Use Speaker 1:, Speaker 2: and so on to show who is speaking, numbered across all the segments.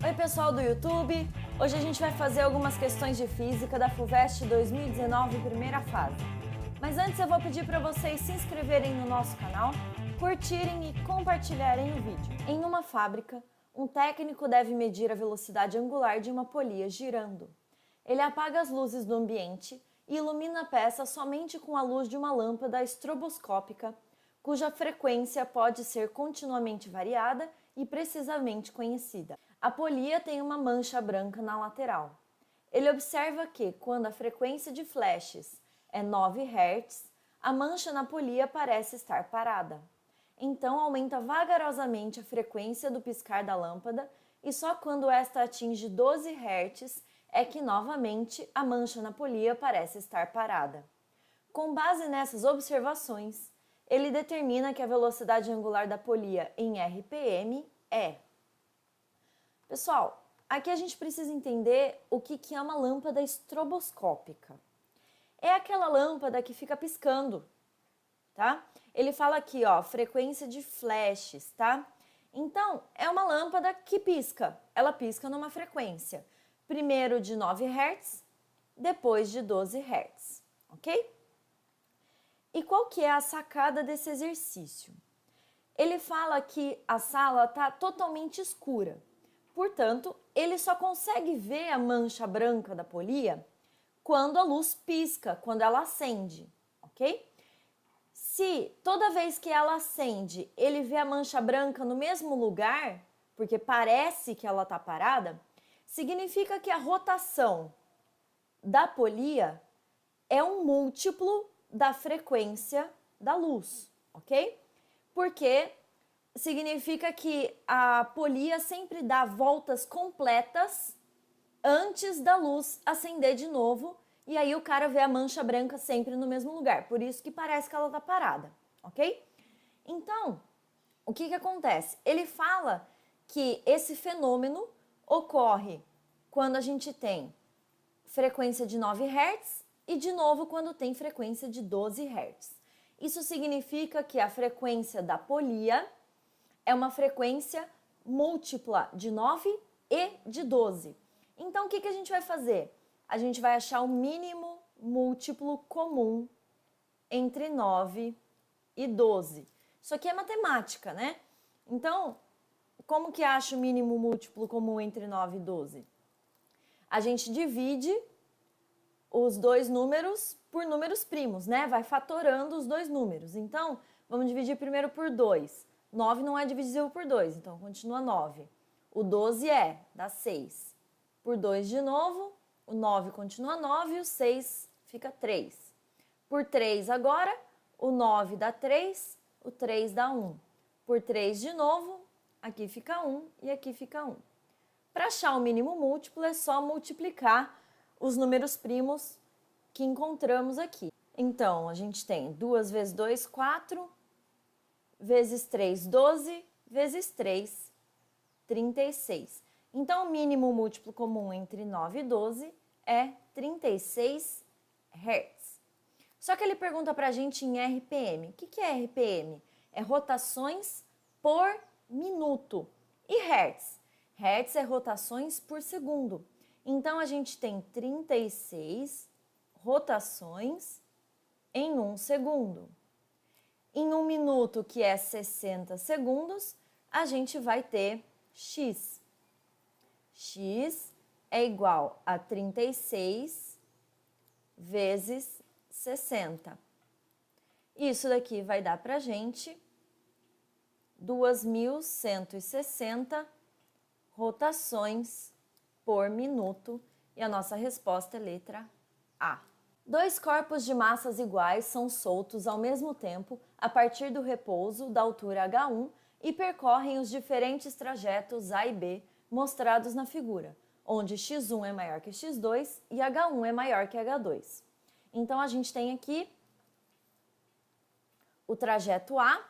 Speaker 1: Oi pessoal do YouTube, hoje a gente vai fazer algumas questões de física da FUVEST 2019 primeira fase. Mas antes eu vou pedir para vocês se inscreverem no nosso canal, curtirem e compartilharem o vídeo. Em uma fábrica, um técnico deve medir a velocidade angular de uma polia girando. Ele apaga as luzes do ambiente e ilumina a peça somente com a luz de uma lâmpada estroboscópica, cuja frequência pode ser continuamente variada e precisamente conhecida. A polia tem uma mancha branca na lateral. Ele observa que, quando a frequência de flashes é 9 Hz, a mancha na polia parece estar parada. Então aumenta vagarosamente a frequência do piscar da lâmpada e só quando esta atinge 12 Hz é que novamente a mancha na polia parece estar parada. Com base nessas observações, ele determina que a velocidade angular da polia em RPM é... Pessoal, aqui a gente precisa entender o que é uma lâmpada estroboscópica. É aquela lâmpada que fica piscando, tá? Ele fala aqui, ó, frequência de flashes, tá? Então, é uma lâmpada que pisca. Ela pisca numa frequência, primeiro de 9 Hz, depois de 12 Hz, ok? E qual que é a sacada desse exercício? Ele fala que a sala está totalmente escura. Portanto, ele só consegue ver a mancha branca da polia quando a luz pisca, quando ela acende, ok? Se toda vez que ela acende, ele vê a mancha branca no mesmo lugar, porque parece que ela está parada, significa que a rotação da polia é um múltiplo da frequência da luz, ok? Porque significa que a polia sempre dá voltas completas antes da luz acender de novo e aí o cara vê a mancha branca sempre no mesmo lugar. Por isso que parece que ela tá parada, ok? Então, o que acontece? Ele fala que esse fenômeno ocorre quando a gente tem frequência de 9 Hz e de novo quando tem frequência de 12 Hz. Isso significa que a frequência da polia é uma frequência múltipla de 9 e de 12. Então, o que a gente vai fazer? A gente vai achar o mínimo múltiplo comum entre 9 e 12. Isso aqui é matemática, né? Então, como que acha o mínimo múltiplo comum entre 9 e 12? A gente divide os dois números por números primos, né? Vai fatorando os dois números. Então, vamos dividir primeiro por 2. 9 não é divisível por 2, então continua 9. O 12 dá 6. Por 2 de novo, o 9 continua 9 e o 6 fica 3. Por 3 agora, o 9 dá 3, o 3 dá 1. Por 3 de novo, aqui fica 1 e aqui fica 1. Para achar o mínimo múltiplo é só multiplicar os números primos que encontramos aqui. Então, a gente tem 2 vezes 2, 4, vezes 3, 12, vezes 3, 36. Então, o mínimo múltiplo comum entre 9 e 12 é 36 Hz. Só que ele pergunta para a gente em RPM. O que é RPM? É rotações por minuto. E Hertz? Hertz é rotações por segundo. Então, a gente tem 36 rotações em 1 segundo. Em 1 minuto, que é 60 segundos, a gente vai ter X. X é igual a 36 vezes 60. Isso daqui vai dar para a gente 2.160 rotações por minuto. E a nossa resposta é letra A. Dois corpos de massas iguais são soltos ao mesmo tempo a partir do repouso da altura h1 e percorrem os diferentes trajetos A e B mostrados na figura, onde x1 é maior que x2 e h1 é maior que h2. Então, a gente tem aqui o trajeto A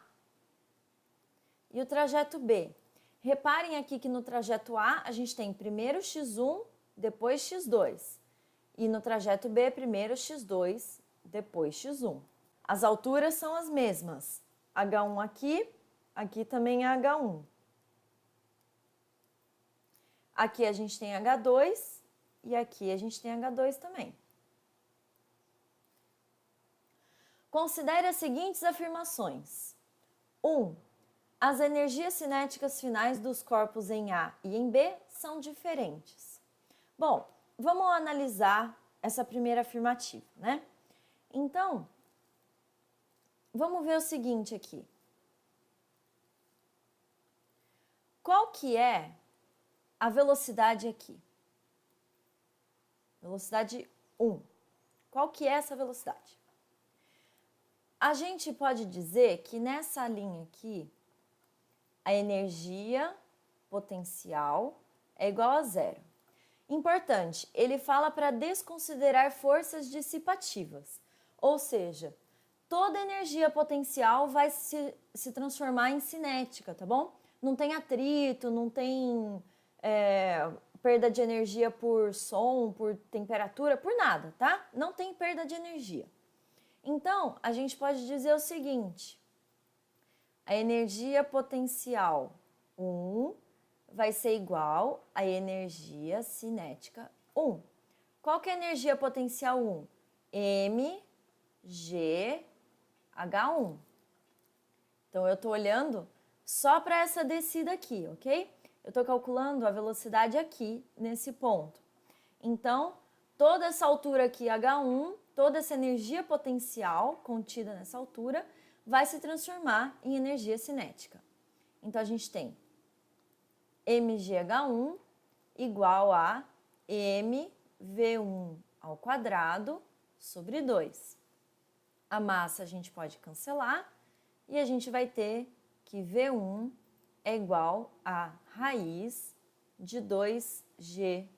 Speaker 1: e o trajeto B. Reparem aqui que no trajeto A, a gente tem primeiro x1, depois x2. E no trajeto B, primeiro x2, depois x1. As alturas são as mesmas. H1 aqui, aqui também é H1. Aqui a gente tem H2 e aqui a gente tem H2 também. Considere as seguintes afirmações. 1. As energias cinéticas finais dos corpos em A e em B são diferentes. Bom, vamos analisar essa primeira afirmativa, né? Então, vamos ver o seguinte aqui. Qual que é a velocidade aqui? Velocidade 1. Qual que é essa velocidade? A gente pode dizer que nessa linha aqui, a energia potencial é igual a zero. Importante, ele fala para desconsiderar forças dissipativas, ou seja, toda energia potencial vai se transformar em cinética, tá bom? Não tem atrito, não tem perda de energia por som, por temperatura, por nada, tá? Não tem perda de energia. Então, a gente pode dizer o seguinte, a energia potencial 1 vai ser igual à energia cinética 1. Qual que é a energia potencial 1? mgh1. Então, eu estou olhando só para essa descida aqui, ok? Eu estou calculando a velocidade aqui, nesse ponto. Então, toda essa altura aqui, H1, toda essa energia potencial contida nessa altura, vai se transformar em energia cinética. Então, a gente tem mgh1 igual a mv1 ao quadrado sobre 2. A massa a gente pode cancelar e a gente vai ter que V1 é igual a raiz de 2gh1.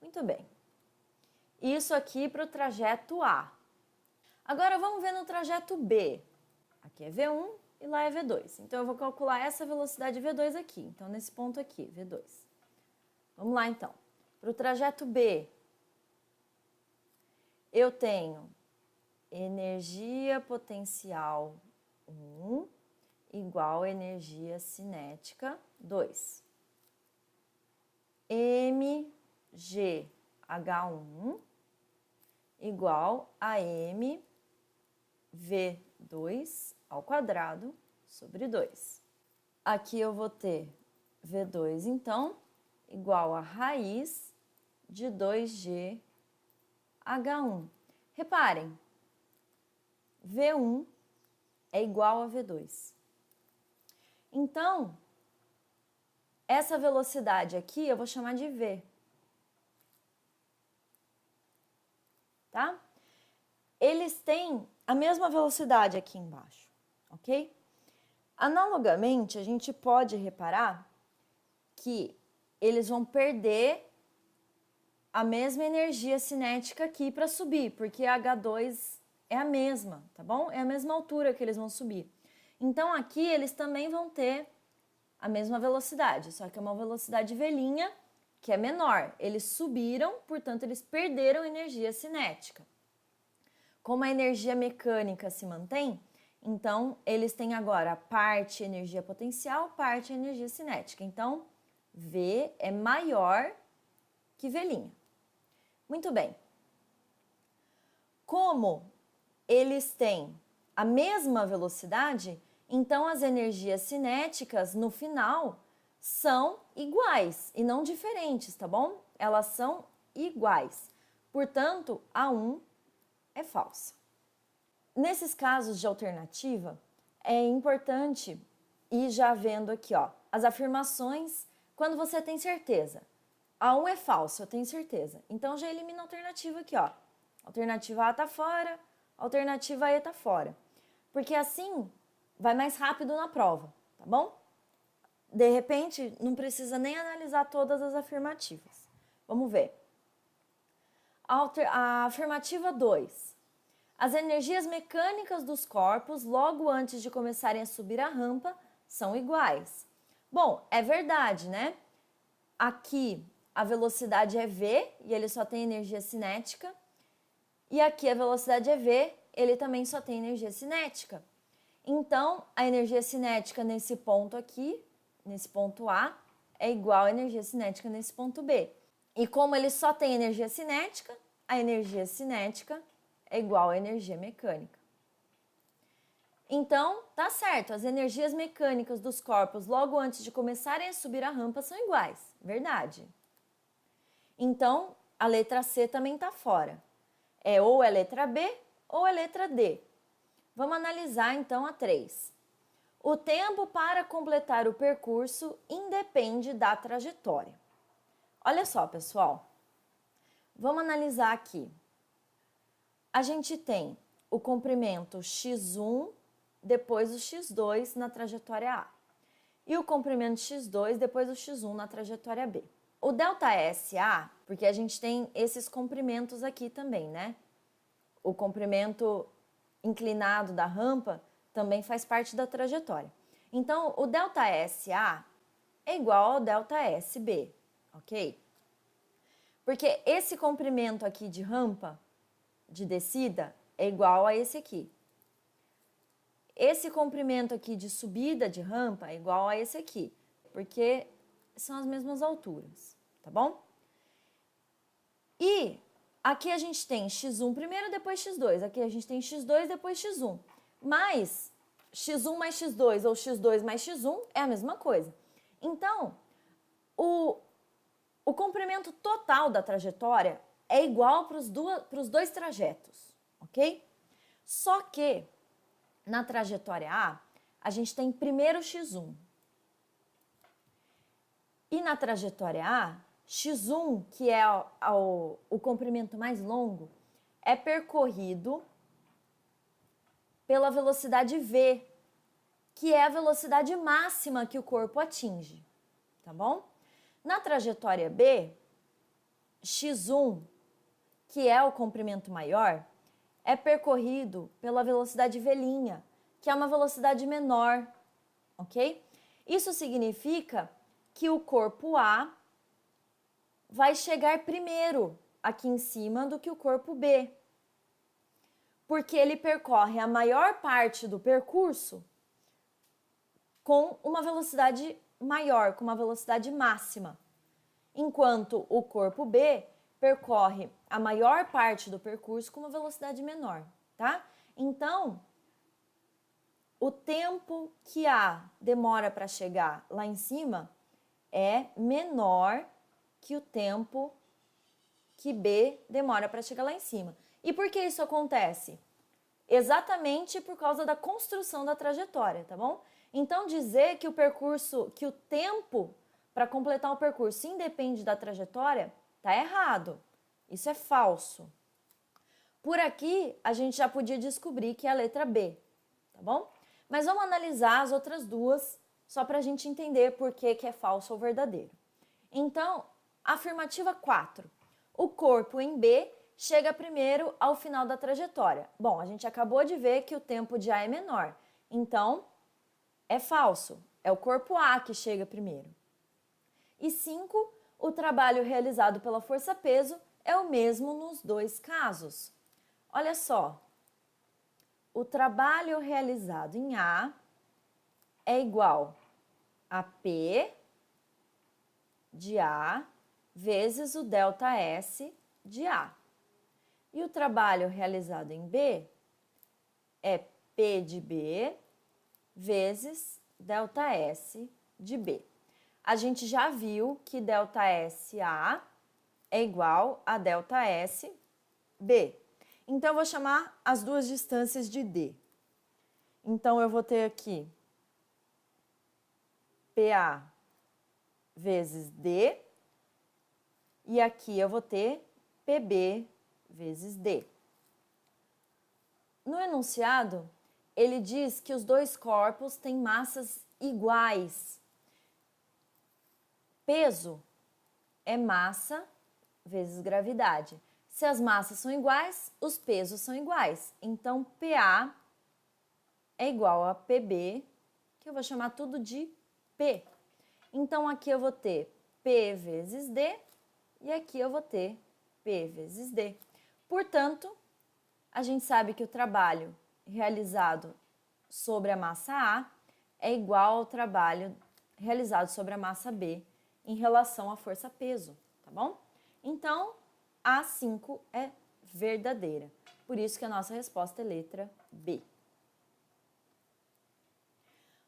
Speaker 1: Muito bem. Isso aqui para o trajeto A. Agora vamos ver no trajeto B. Aqui é V1 e lá é V2. Então eu vou calcular essa velocidade V2 aqui. Então nesse ponto aqui, V2. Vamos lá então. Para o trajeto B, eu tenho energia potencial 1 igual a energia cinética 2. mgh1 igual a mv2 ao quadrado sobre 2. Aqui eu vou ter V2, então, igual a raiz de 2gh1. Reparem, V1 é igual a V2. Então, essa velocidade aqui eu vou chamar de V. Tá? Eles têm a mesma velocidade aqui embaixo, ok? Analogamente, a gente pode reparar que eles vão perder a mesma energia cinética aqui para subir, porque a H2 é a mesma, tá bom? É a mesma altura que eles vão subir. Então, aqui eles também vão ter a mesma velocidade, só que é uma velocidade velhinha, que é menor. Eles subiram, portanto, eles perderam energia cinética. Como a energia mecânica se mantém, então, eles têm agora parte energia potencial, parte energia cinética. Então, V é maior que V'. Muito bem. Como eles têm a mesma velocidade, então as energias cinéticas no final são iguais e não diferentes, tá bom? Elas são iguais. Portanto, a 1 é falsa. Nesses casos de alternativa, é importante ir já vendo aqui, ó, as afirmações quando você tem certeza. A 1 é falso, eu tenho certeza. Então, já elimina a alternativa aqui, ó. Alternativa A tá fora, alternativa E tá fora. Porque assim, vai mais rápido na prova, tá bom? De repente, não precisa nem analisar todas as afirmativas. Vamos ver. A afirmativa 2. As energias mecânicas dos corpos, logo antes de começarem a subir a rampa, são iguais. Bom, é verdade, né? Aqui a velocidade é V e ele só tem energia cinética. E aqui a velocidade é V, ele também só tem energia cinética. Então, a energia cinética nesse ponto aqui, nesse ponto A, é igual à energia cinética nesse ponto B. E como ele só tem energia cinética, a energia cinética é igual à energia mecânica. Então, tá certo, as energias mecânicas dos corpos logo antes de começarem a subir a rampa são iguais, verdade. Então, a letra C também tá fora. É ou a letra B ou a letra D. Vamos analisar então a 3. O tempo para completar o percurso independe da trajetória. Olha só, pessoal. Vamos analisar aqui. A gente tem o comprimento x1, depois o x2 na trajetória A. E o comprimento x2, depois o x1 na trajetória B. O ΔSA, porque a gente tem esses comprimentos aqui também, né? O comprimento inclinado da rampa também faz parte da trajetória. Então, o ΔSA é igual ao ΔSB, ok? Porque esse comprimento aqui de rampa, de descida, é igual a esse aqui. Esse comprimento aqui de subida de rampa é igual a esse aqui, porque são as mesmas alturas, tá bom? E aqui a gente tem x1 primeiro, depois x2. Aqui a gente tem x2, depois x1. Mas x1 mais x2 ou x2 mais x1 é a mesma coisa. Então, o comprimento total da trajetória é igual para os dois trajetos, ok? Só que na trajetória a gente tem primeiro x1. E na trajetória A, x1, que é o comprimento mais longo, é percorrido pela velocidade v, que é a velocidade máxima que o corpo atinge, tá bom? Na trajetória B, x1, que é o comprimento maior, é percorrido pela velocidade v', que é uma velocidade menor, ok? Isso significa que o corpo A vai chegar primeiro aqui em cima do que o corpo B, porque ele percorre a maior parte do percurso com uma velocidade maior, com uma velocidade máxima, enquanto o corpo B percorre a maior parte do percurso com uma velocidade menor, tá? Então, o tempo que A demora para chegar lá em cima é menor que o tempo que B demora para chegar lá em cima. E por que isso acontece? Exatamente por causa da construção da trajetória, tá bom? Então, dizer que o tempo para completar o percurso independe da trajetória, tá errado. Isso é falso. Por aqui, a gente já podia descobrir que é a letra B, tá bom? Mas vamos analisar as outras duas, só para a gente entender por que é falso ou verdadeiro. Então, afirmativa 4. O corpo em B chega primeiro ao final da trajetória. Bom, a gente acabou de ver que o tempo de A é menor, então é falso. É o corpo A que chega primeiro. E 5. O trabalho realizado pela força-peso é o mesmo nos dois casos. Olha só, o trabalho realizado em A é igual a P de A vezes o ΔS de A. E o trabalho realizado em B é P de B vezes ΔS de B. A gente já viu que ΔSA é igual a ΔSB. Então, eu vou chamar as duas distâncias de D. Então, eu vou ter aqui PA vezes D, e aqui eu vou ter PB vezes D. No enunciado, ele diz que os dois corpos têm massas iguais. Peso é massa vezes gravidade. Se as massas são iguais, os pesos são iguais. Então, PA é igual a PB, que eu vou chamar tudo de P. Então, aqui eu vou ter P vezes D e aqui eu vou ter P vezes D. Portanto, a gente sabe que o trabalho realizado sobre a massa A é igual ao trabalho realizado sobre a massa B em relação à força-peso, tá bom? Então, A5 é verdadeira. Por isso que a nossa resposta é letra B.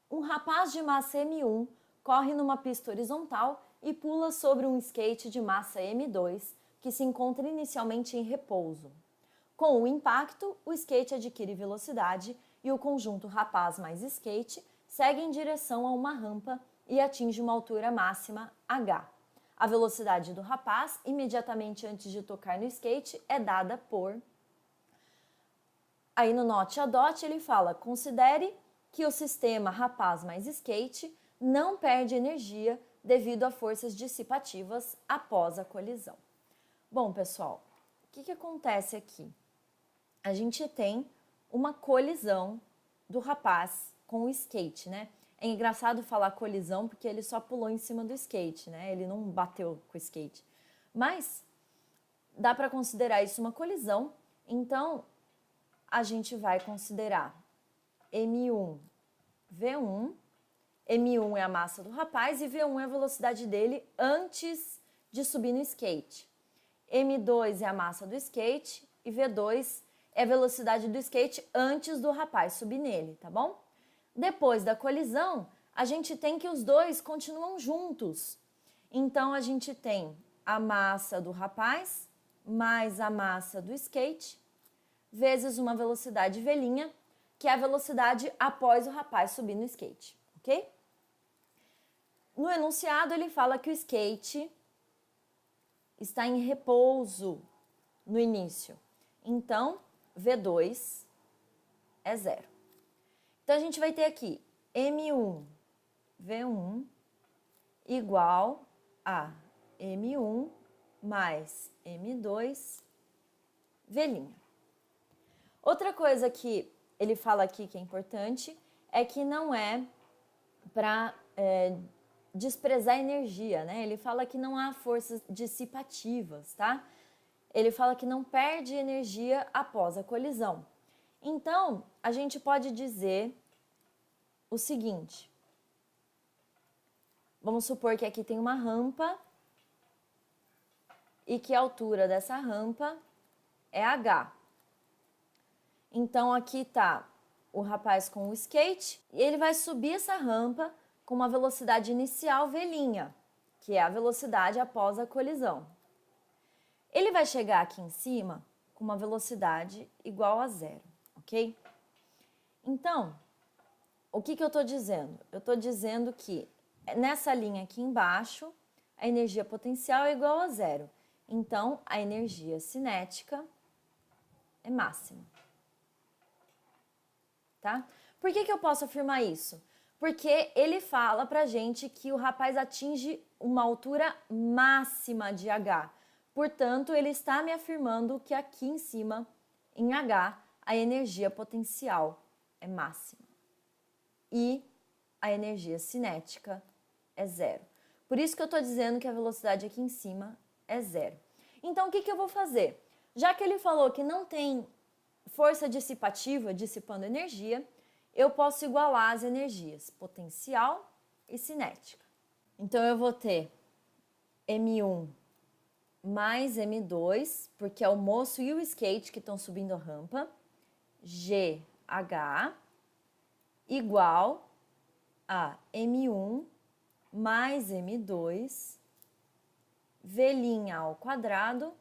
Speaker 1: Um rapaz de massa M1 corre numa pista horizontal e pula sobre um skate de massa M2 que se encontra inicialmente em repouso. Com o impacto, o skate adquire velocidade e o conjunto rapaz mais skate segue em direção a uma rampa e atinge uma altura máxima h. A velocidade do rapaz, imediatamente antes de tocar no skate, é dada por... Aí no Note a Dot ele fala, considere que o sistema rapaz mais skate não perde energia devido a forças dissipativas após a colisão. Bom, pessoal, o que acontece aqui? A gente tem uma colisão do rapaz com o skate, né? É engraçado falar colisão porque ele só pulou em cima do skate, né? Ele não bateu com o skate. Mas dá para considerar isso uma colisão, então a gente vai considerar M1, V1. M1 é a massa do rapaz e V1 é a velocidade dele antes de subir no skate. M2 é a massa do skate e V2 é a velocidade do skate antes do rapaz subir nele, tá bom? Depois da colisão, a gente tem que os dois continuam juntos. Então, a gente tem a massa do rapaz mais a massa do skate vezes uma velocidade velhinha, que é a velocidade após o rapaz subir no skate, ok? No enunciado, ele fala que o skate está em repouso no início. Então, V2 é 0. Então, a gente vai ter aqui M1, V1 igual a M1 mais M2, V'. Outra coisa que ele fala aqui que é importante é que não é para desprezar energia, né? Ele fala que não há forças dissipativas, tá? Ele fala que não perde energia após a colisão. Então, a gente pode dizer o seguinte. Vamos supor que aqui tem uma rampa e que a altura dessa rampa é h. Então, aqui está o rapaz com o skate e ele vai subir essa rampa com uma velocidade inicial v', que é a velocidade após a colisão. Ele vai chegar aqui em cima com uma velocidade igual a 0, ok? Então, o que eu estou dizendo? Eu estou dizendo que nessa linha aqui embaixo, a energia potencial é igual a 0. Então, a energia cinética é máxima. Tá? Por que eu posso afirmar isso? Porque ele fala pra gente que o rapaz atinge uma altura máxima de H. Portanto, ele está me afirmando que aqui em cima, em H, a energia potencial é máxima. E a energia cinética é 0. Por isso que eu estou dizendo que a velocidade aqui em cima é 0. Então, o que eu vou fazer? Já que ele falou que não tem força dissipativa dissipando energia, eu posso igualar as energias potencial e cinética. Então, eu vou ter M1 mais M2, porque é o moço e o skate que estão subindo a rampa, GH, igual a M1 mais M2, V' ao quadrado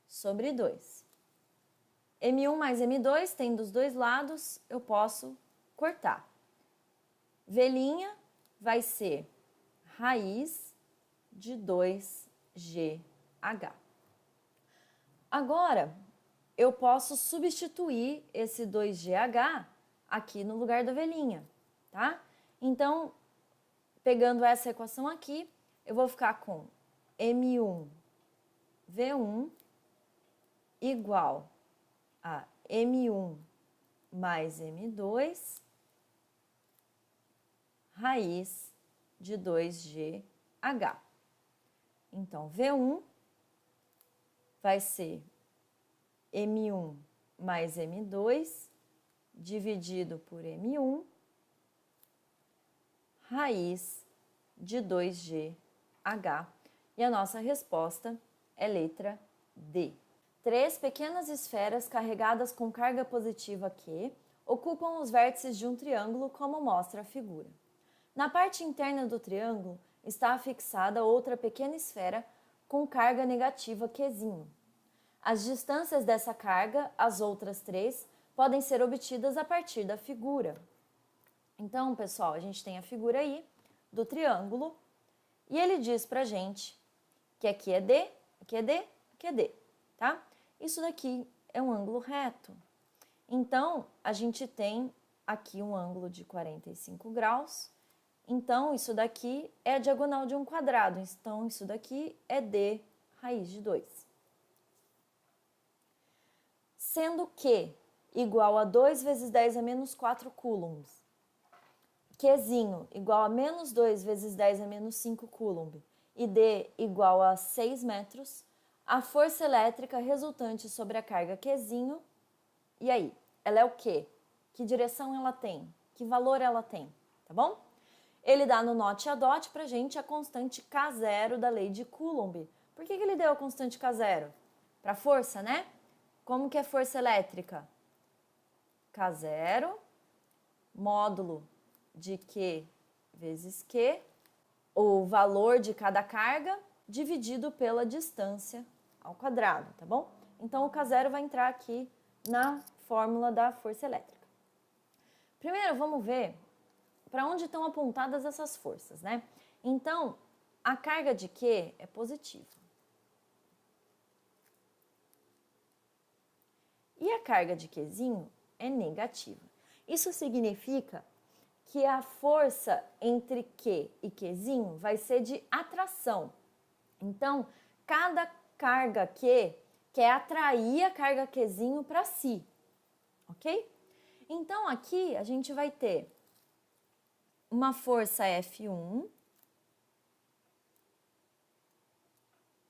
Speaker 1: sobre 2. M1 mais M2 tem dos dois lados, eu posso cortar. V' vai ser raiz de 2GH. Agora, eu posso substituir esse 2GH aqui no lugar da V', tá? Então, pegando essa equação aqui, eu vou ficar com M1 V1 igual a M1 mais M2 raiz de 2GH. Então, V1 vai ser M1 mais M2 dividido por M1 raiz de 2GH. E a nossa resposta é letra D. 3 pequenas esferas carregadas com carga positiva Q ocupam os vértices de um triângulo, como mostra a figura. Na parte interna do triângulo está afixada outra pequena esfera com carga negativa Qzinho. As distâncias dessa carga, as outras 3, podem ser obtidas a partir da figura. Então, pessoal, a gente tem a figura aí do triângulo e ele diz pra gente que aqui é D, aqui é D, aqui é D, tá? Isso daqui é um ângulo reto. Então, a gente tem aqui um ângulo de 45 graus. Então, isso daqui é a diagonal de um quadrado. Então, isso daqui é D raiz de 2. Sendo Q igual a 2 vezes 10 a menos 4 coulombs, Qzinho igual a menos 2 vezes 10 a menos 5 coulomb e D igual a 6 metros, a força elétrica resultante sobre a carga Qzinho, e aí? Ela é o quê? Que direção ela tem? Que valor ela tem? Tá bom? Ele dá no note a dot pra gente a constante K0 da lei de Coulomb. Por que ele deu a constante K0? Para força, né? Como que é força elétrica? K0, módulo de Q vezes Q, o valor de cada carga, dividido pela distância ao quadrado, tá bom? Então, o K0 vai entrar aqui na fórmula da força elétrica. Primeiro, vamos ver para onde estão apontadas essas forças, né? Então, a carga de Q é positiva. E a carga de Qzinho é negativa. Isso significa que a força entre Q e Qzinho vai ser de atração. Então, cada carga Q quer atrair a carga Qzinho para si, ok? Então, aqui a gente vai ter uma força F1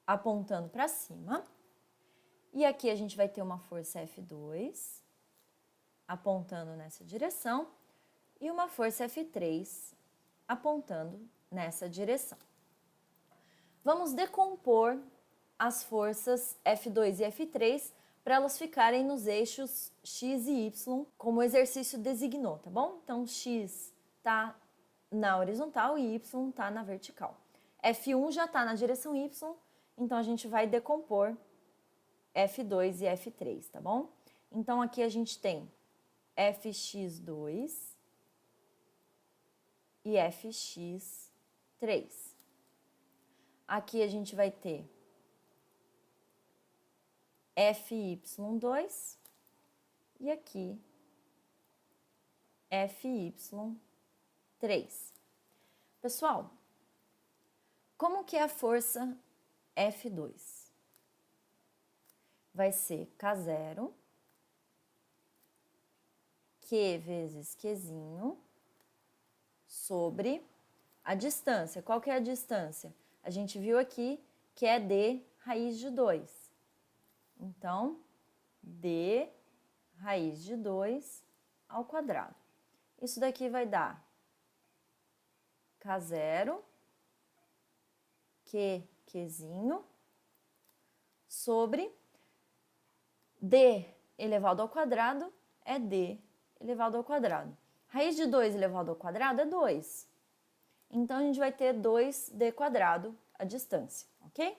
Speaker 1: apontando para cima. E aqui a gente vai ter uma força F2 apontando nessa direção e uma força F3 apontando nessa direção. Vamos decompor as forças F2 e F3 para elas ficarem nos eixos X e Y, como o exercício designou, tá bom? Então, X está na horizontal e Y está na vertical. F1 já está na direção Y, então a gente vai decompor F2 e F3, tá bom? Então, aqui a gente tem Fx2 e Fx3. Aqui a gente vai ter Fy2 e aqui Fy3. Pessoal, como que é a força F2? Vai ser K0, Q vezes Qzinho, sobre a distância. Qual que é a distância? A gente viu aqui que é D raiz de 2. Então, D raiz de 2 ao quadrado. Isso daqui vai dar K0, Qzinho, sobre D elevado ao quadrado é D elevado ao quadrado. Raiz de 2 elevado ao quadrado é 2. Então, a gente vai ter 2D quadrado a distância, ok?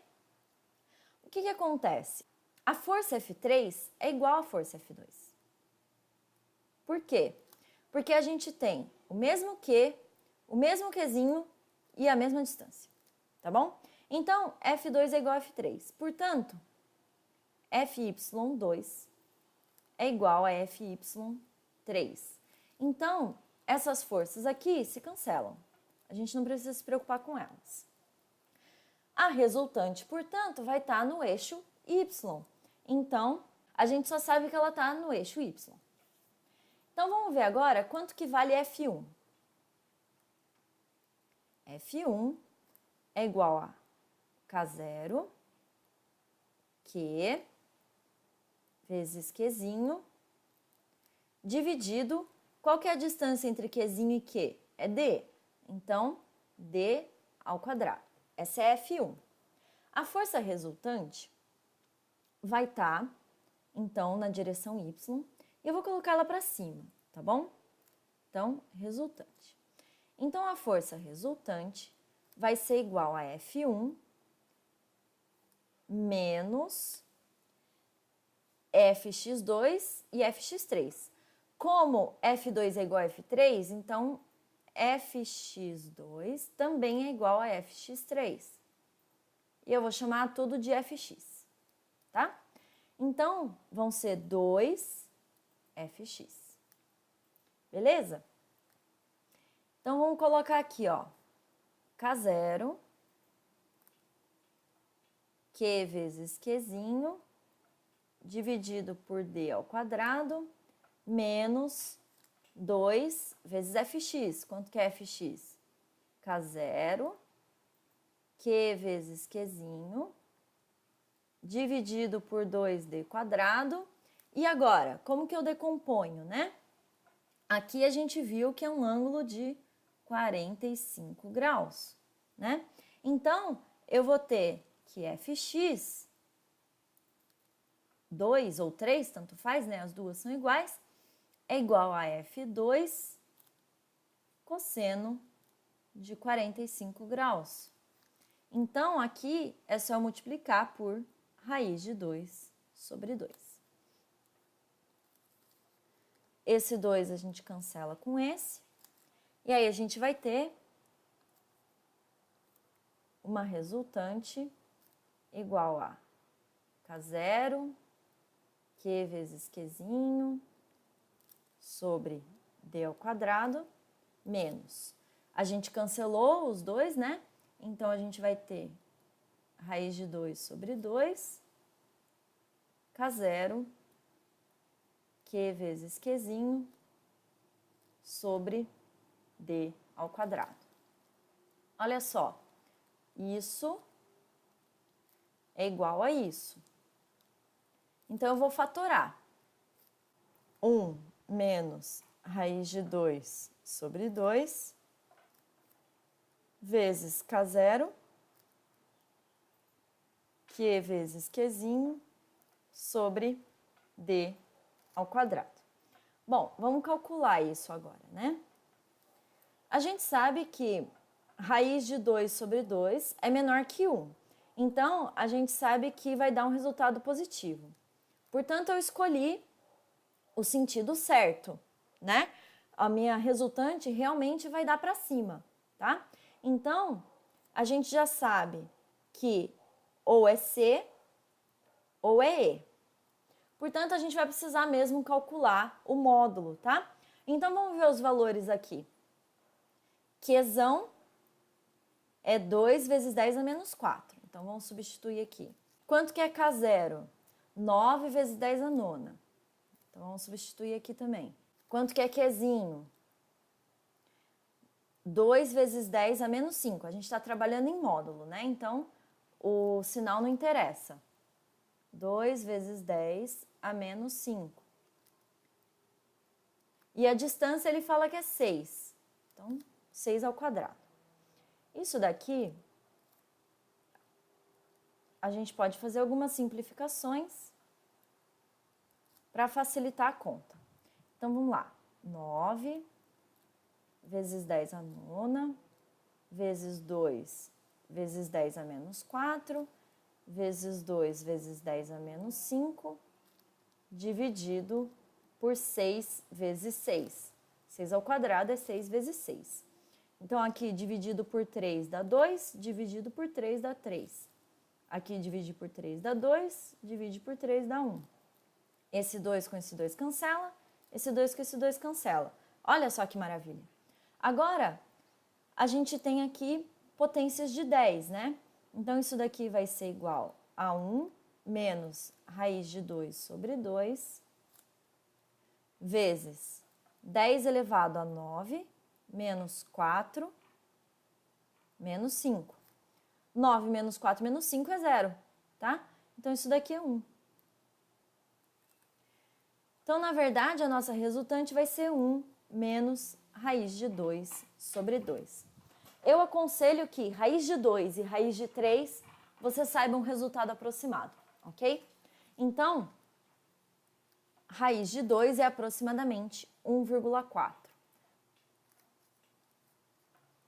Speaker 1: O que acontece? A força F3 é igual à força F2. Por quê? Porque a gente tem o mesmo Q, o mesmo Qzinho e a mesma distância, tá bom? Então, F2 é igual a F3. Portanto, Fy2 é igual a Fy3. Então, essas forças aqui se cancelam. A gente não precisa se preocupar com elas. A resultante, portanto, vai estar no eixo Y. Então, a gente só sabe que ela está no eixo Y. Então, vamos ver agora quanto que vale F1. F1 é igual a K0, Q vezes Qzinho, dividido, qual que é a distância entre Qzinho e Q? É D. Então, D ao quadrado. Essa é F1. A força resultante vai estar, então, na direção Y, e eu vou colocar ela para cima, tá bom? Então, resultante. Então, a força resultante vai ser igual a F1 menos Fx2 e Fx3. Como F2 é igual a F3, então Fx2 também é igual a Fx3. E eu vou chamar tudo de Fx, tá? Então, vão ser 2Fx. Beleza? Então, vamos colocar aqui, ó, K0, Q vezes Qzinho, dividido por D ao quadrado, menos 2 vezes Fx. Quanto que é Fx? K0, Q vezes Qzinho, dividido por 2D quadrado. E agora, como que eu decomponho, né? Aqui a gente viu que é um ângulo de 45 graus, né? Então, eu vou ter que Fx, 2 ou 3, tanto faz, né? As duas são iguais, é igual a F2 cosseno de 45 graus. Então, aqui é só multiplicar por raiz de 2 sobre 2. Esse 2 a gente cancela com esse, e aí a gente vai ter uma resultante igual a K0, Q vezes Qzinho, sobre D ao quadrado, menos. A gente cancelou os dois, né? Então, a gente vai ter raiz de 2 sobre 2, K0, Q vezes Qzinho, sobre D ao quadrado. Olha só, isso é igual a isso. Então, eu vou fatorar. 1 menos raiz de 2 sobre 2, vezes K0, Q vezes Qzinho, sobre D ao quadrado. Bom, vamos calcular isso agora, né? A gente sabe que raiz de 2 sobre 2 é menor que 1. Então, a gente sabe que vai dar um resultado positivo. Portanto, eu escolhi o sentido certo, né? A minha resultante realmente vai dar para cima, tá? Então, a gente já sabe que ou é C ou é E. Portanto, a gente vai precisar mesmo calcular o módulo, tá? Então, vamos ver os valores aqui. Qzão é 2 vezes 10 a menos 4. Então, vamos substituir aqui. Quanto que é K0? 9 vezes 10 a nona. Então, vamos substituir aqui também. Quanto que é Qzinho? 2 vezes 10 a menos 5. A gente está trabalhando em módulo, né? Então, o sinal não interessa. 2 vezes 10 a menos 5. E a distância ele fala que é 6. Então, 6 ao quadrado. Isso daqui, a gente pode fazer algumas simplificações para facilitar a conta. Então, vamos lá. 9 vezes 10 a nona, vezes 2 vezes 10 a menos 4, vezes 2 vezes 10 a menos 5, dividido por 6 vezes 6. 6 ao quadrado é 6 vezes 6. Então, aqui, dividido por 3 dá 2, dividido por 3 dá 3. Aqui, divide por 3 dá 2, divide por 3 dá 1. Esse 2 com esse 2 cancela, esse 2 com esse 2 cancela. Olha só que maravilha. Agora, a gente tem aqui potências de 10, né? Então, isso daqui vai ser igual a 1 menos raiz de 2 sobre 2, vezes 10 elevado a 9, menos 4, menos 5. 9 menos 4 menos 5 é 0, tá? Então, isso daqui é 1. Então, na verdade, a nossa resultante vai ser 1 menos raiz de 2 sobre 2. Eu aconselho que raiz de 2 e raiz de 3 você saiba um resultado aproximado, ok? Então, raiz de 2 é aproximadamente 1,4.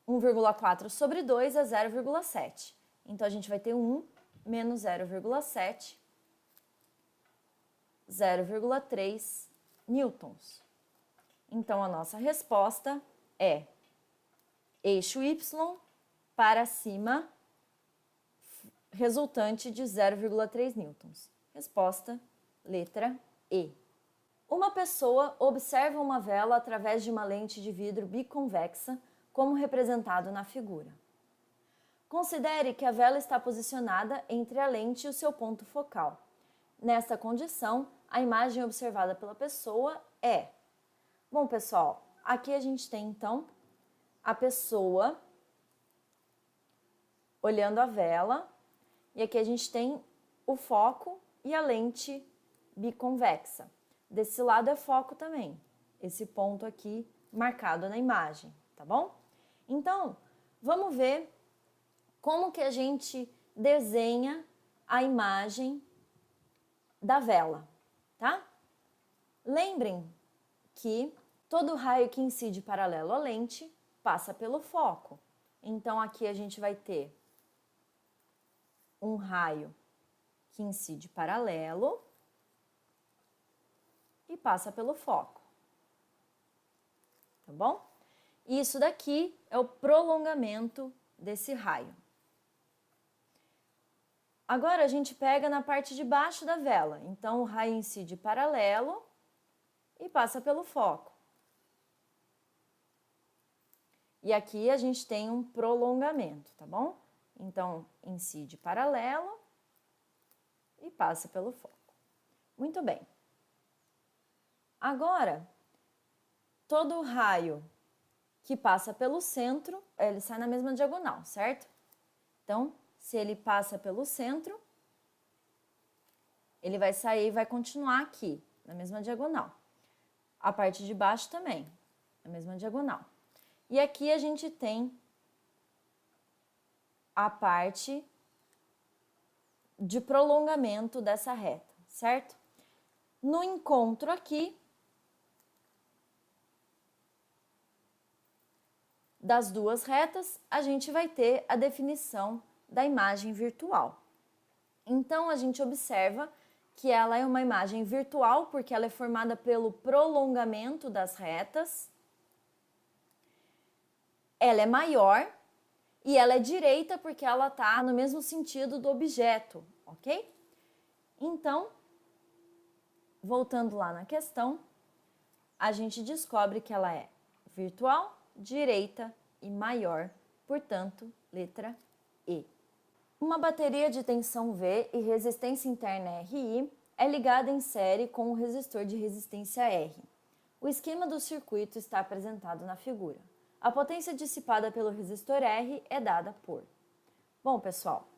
Speaker 1: 1,4 sobre 2 é 0,7. Então, a gente vai ter 1 menos 0,7, 0,3 newtons. Então, a nossa resposta é eixo Y para cima, resultante de 0,3 newtons. Resposta, letra E. Uma pessoa observa uma vela através de uma lente de vidro biconvexa, como representado na figura. Considere que a vela está posicionada entre a lente e o seu ponto focal. Nesta condição, a imagem observada pela pessoa é... Bom, pessoal, aqui a gente tem, então, a pessoa olhando a vela, e aqui a gente tem o foco e a lente biconvexa. Desse lado é foco também, esse ponto aqui marcado na imagem, tá bom? Então, vamos ver como que a gente desenha a imagem da vela, tá? Lembrem que todo raio que incide paralelo à lente passa pelo foco. Então, aqui a gente vai ter um raio que incide paralelo e passa pelo foco, tá bom? Isso daqui é o prolongamento desse raio. Agora, a gente pega na parte de baixo da vela. Então, o raio incide paralelo e passa pelo foco. E aqui a gente tem um prolongamento, tá bom? Então, incide paralelo e passa pelo foco. Muito bem. Agora, todo raio que passa pelo centro, ele sai na mesma diagonal, certo? Então, se ele passa pelo centro, ele vai sair e vai continuar aqui, na mesma diagonal. A parte de baixo também, na mesma diagonal. E aqui a gente tem a parte de prolongamento dessa reta, certo? No encontro aqui das duas retas, a gente vai ter a definição da imagem virtual. Então, a gente observa que ela é uma imagem virtual porque ela é formada pelo prolongamento das retas. Ela é maior e ela é direita porque ela está no mesmo sentido do objeto, ok? Então, voltando lá na questão, a gente descobre que ela é virtual, direita e maior, portanto, letra E. Uma bateria de tensão V e resistência interna RI é ligada em série com um resistor de resistência R. O esquema do circuito está apresentado na figura. A potência dissipada pelo resistor R é dada por... Bom, pessoal,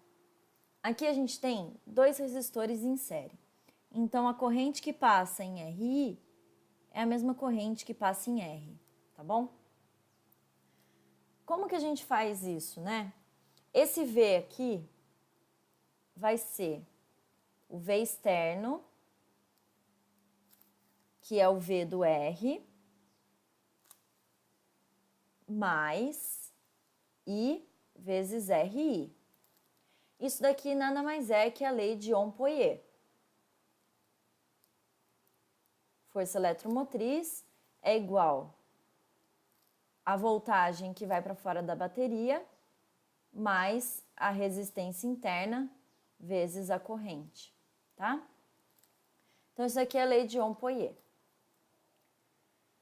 Speaker 1: aqui a gente tem dois resistores em série. Então, a corrente que passa em RI é a mesma corrente que passa em R, tá bom? Como que a gente faz isso, né? Esse V aqui vai ser o V externo, que é o V do R, mais I vezes RI. Isso daqui nada mais é que a lei de Ohm-Poier. Força eletromotriz é igual a voltagem que vai para fora da bateria mais a resistência interna vezes a corrente, tá? Então, isso aqui é a lei de Ohm-Poier.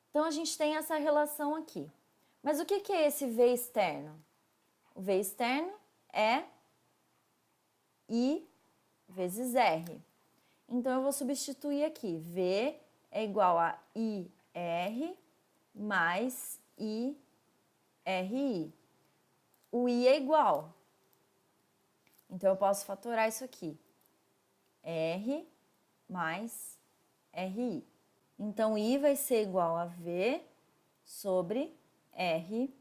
Speaker 1: Então, a gente tem essa relação aqui. Mas o que é esse V externo? O V externo é I vezes R. Então, eu vou substituir aqui. V é igual a IR mais IRI. O I é igual. Então, eu posso fatorar isso aqui. R mais RI. Então, I vai ser igual a V sobre R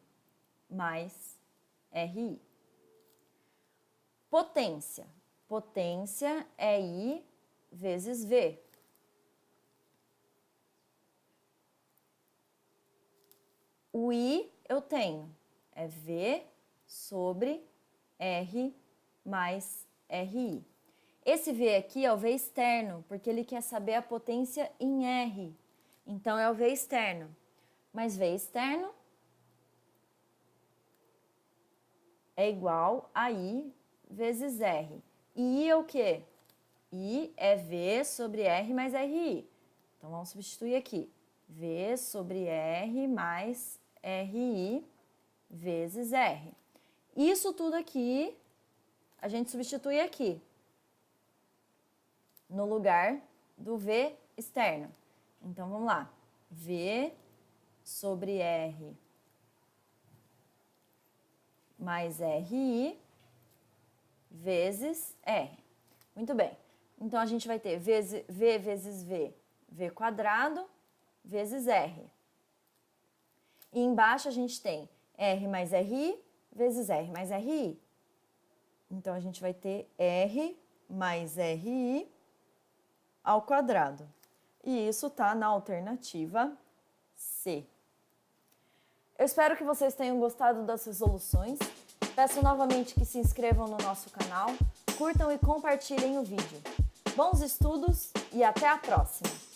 Speaker 1: mais RI. Potência. Potência é I vezes V. O I eu tenho, é V sobre R mais RI. Esse V aqui é o V externo, porque ele quer saber a potência em R. Então, é o V externo. Mas V externo é igual a I vezes R. E I é o quê? I é V sobre R mais RI. Então, vamos substituir aqui. V sobre R mais RI vezes R. Isso tudo aqui, a gente substitui aqui, no lugar do V externo. Então, vamos lá. V sobre R mais RI vezes R. Muito bem. Então, a gente vai ter V vezes V, V quadrado, vezes R. E embaixo a gente tem R mais RI vezes R mais RI. Então, a gente vai ter R mais RI ao quadrado. E isso está na alternativa C. Eu espero que vocês tenham gostado das resoluções. Peço novamente que se inscrevam no nosso canal, curtam e compartilhem o vídeo. Bons estudos e até a próxima!